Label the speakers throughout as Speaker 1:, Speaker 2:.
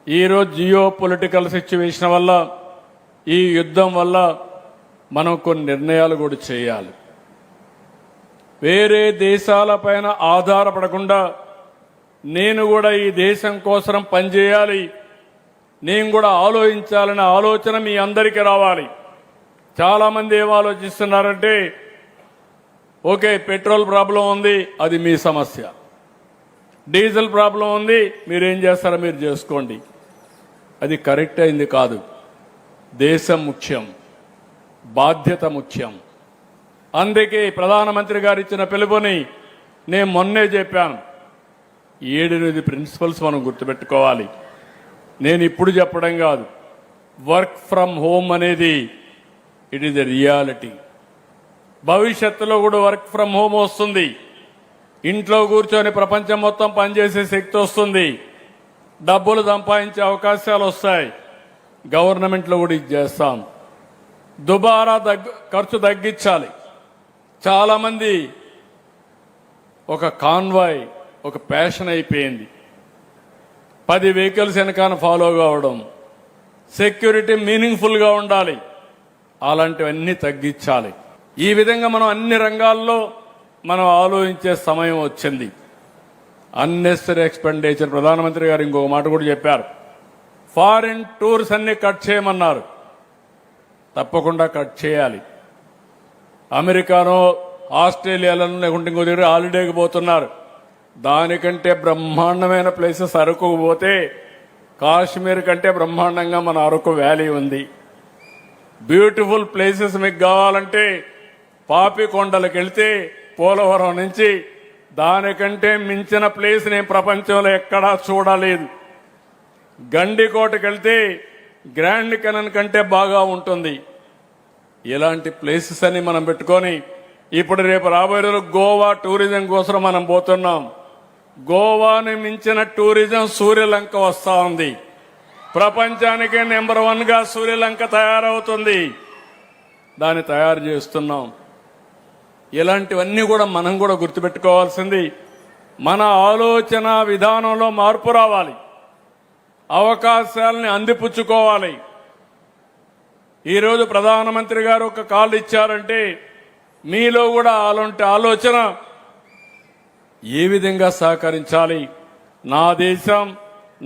Speaker 1: ఈరోజు geo political situation వల్ల ఈ యుద్ధం వల్ల మనం కొన్ని నిర్ణయాలు కూడా చేయాలి. వేరే దేశాలపైన ఆధారపడకుండా నేను కూడా ఈ దేశం కోసం పనిచేయాలి, నేను కూడా ఆలోచించాలనే ఆలోచన మీ అందరికీ రావాలి. చాలామంది ఏం ఆలోచిస్తున్నారంటే, ఓకే పెట్రోల్ ప్రాబ్లం ఉంది, అది మీ సమస్య, డీజిల్ ప్రాబ్లం ఉంది, మీరేం చేస్తారో మీరు చేసుకోండి. అది కరెక్ట్ అయింది కాదు. దేశం ముఖ్యం, బాధ్యత ముఖ్యం. అందుకే ప్రధానమంత్రి గారు ఇచ్చిన పిలుపుని నేను మొన్నే చెప్పాను. 7-8 ప్రిన్సిపల్స్ మనం గుర్తుపెట్టుకోవాలి. నేను ఇప్పుడు చెప్పడం కాదు. వర్క్ ఫ్రమ్ హోమ్ అనేది ఇట్ ఈజ్ ఎ రియాలిటీ. భవిష్యత్తులో కూడా వర్క్ ఫ్రమ్ హోమ్ వస్తుంది. ఇంట్లో కూర్చొని ప్రపంచం మొత్తం పనిచేసే శక్తి వస్తుంది. డబ్బులు సంపాదించే అవకాశాలు వస్తాయి. గవర్నమెంట్లో కూడా ఇది చేస్తాం. దుబారా ఖర్చు తగ్గించాలి. చాలామంది ఒక కాన్వాయ్, ఒక ప్యాషన్ అయిపోయింది. 10 వెహికల్స్ వెనకాల ఫాలో కావడం, సెక్యూరిటీ మీనింగ్ఫుల్గా ఉండాలి. అలాంటివన్నీ తగ్గించాలి. ఈ విధంగా మనం అన్ని రంగాల్లో మనం ఆలోచించే సమయం వచ్చింది. అన్నెసరీ ఎక్స్పెండిచర్, ప్రధానమంత్రి గారు ఇంకొక మాట కూడా చెప్పారు. ఫారిన్ టూర్స్ అన్ని కట్ చేయమన్నారు. తప్పకుండా కట్ చేయాలి. అమెరికానో ఆస్ట్రేలియాలోనో లేకుంటే ఇంకో దగ్గర హాలిడేకి పోతున్నారు. దానికంటే బ్రహ్మాండమైన ప్లేసెస్ అరకు పోతే కాశ్మీర్ కంటే బ్రహ్మాండంగా మన అరకు వ్యాలీ ఉంది. బ్యూటిఫుల్ ప్లేసెస్ మీకు కావాలంటే పాపికొండలకు వెళ్తే పోలవరం నుంచి దానికంటే మించిన ప్లేస్ నేను ప్రపంచంలో ఎక్కడా చూడలేదు. గండికోటకి వెళ్తే గ్రాండ్ కెనన్ కంటే బాగా ఉంటుంది. ఇలాంటి ప్లేసెస్ అని మనం పెట్టుకొని ఇప్పుడు రేపు రాబోయే రోజులు గోవా టూరిజం కోసం మనం పోతున్నాం. గోవాని మించిన టూరిజం సూర్యలంక వస్తా ఉంది. ప్రపంచానికే నెంబర్ 1గా సూర్యలంక తయారవుతుంది. దాన్ని తయారు చేస్తున్నాం. ఇలాంటివన్నీ కూడా మనం కూడా గుర్తుపెట్టుకోవాల్సింది. మన ఆలోచన విధానంలో మార్పు రావాలి. అవకాశాలని అందిపుచ్చుకోవాలి. ఈరోజు ప్రధానమంత్రి గారు ఒక కాల్ ఇచ్చారంటే మీలో కూడా అలాంటి ఆలోచన ఏ విధంగా సహకరించాలి. నా దేశం,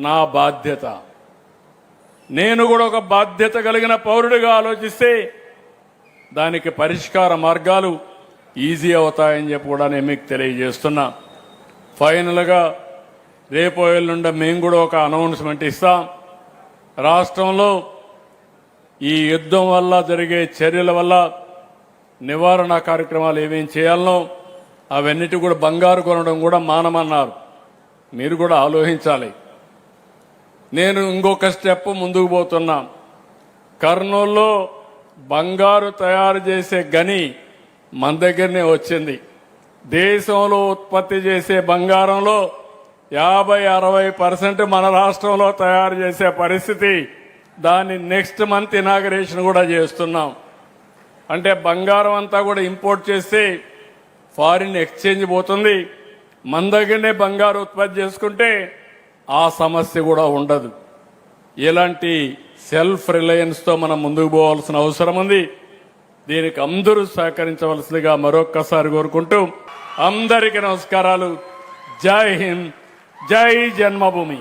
Speaker 1: నా బాధ్యత. నేను కూడా ఒక బాధ్యత కలిగిన పౌరుడిగా ఆలోచిస్తే దానికి పరిష్కార మార్గాలు ఈజీ అవుతాయని చెప్పి కూడా నేను మీకు తెలియజేస్తున్నా. ఫైనల్గా రేపు ఎల్లుండి మేము కూడా ఒక అనౌన్స్మెంట్ ఇస్తాం. రాష్ట్రంలో ఈ యుద్ధం వల్ల జరిగే చర్యల వల్ల నివారణ కార్యక్రమాలు ఏమేం చేయాలనో అవన్నిటి కూడా బంగారు కొనడం కూడా మానమన్నారు. మీరు కూడా ఆలోచించాలి. నేను ఇంకొక స్టెప్ ముందుకు పోతున్నా. కర్నూలులో బంగారు తయారు చేసే గని మన దగ్గరనే వచ్చింది. దేశంలో ఉత్పత్తి చేసే బంగారంలో 50-60% మన రాష్ట్రంలో తయారు చేసే పరిస్థితి. దాన్ని నెక్స్ట్ మంత్ ఇనాగరేషన్ కూడా చేస్తున్నాం. అంటే బంగారం అంతా కూడా ఇంపోర్ట్ చేస్తే ఫారిన్ ఎక్స్చేంజ్ పోతుంది. మన దగ్గరనే బంగారు ఉత్పత్తి చేసుకుంటే ఆ సమస్య కూడా ఉండదు. ఇలాంటి సెల్ఫ్ రిలయన్స్తో మనం ముందుకు పోవాల్సిన అవసరం ఉంది. దీనికి అందరూ సహకరించవలసిందిగా మరొక్కసారి కోరుకుంటూ అందరికీ నమస్కారాలు. జై హింద్, జై జన్మభూమి.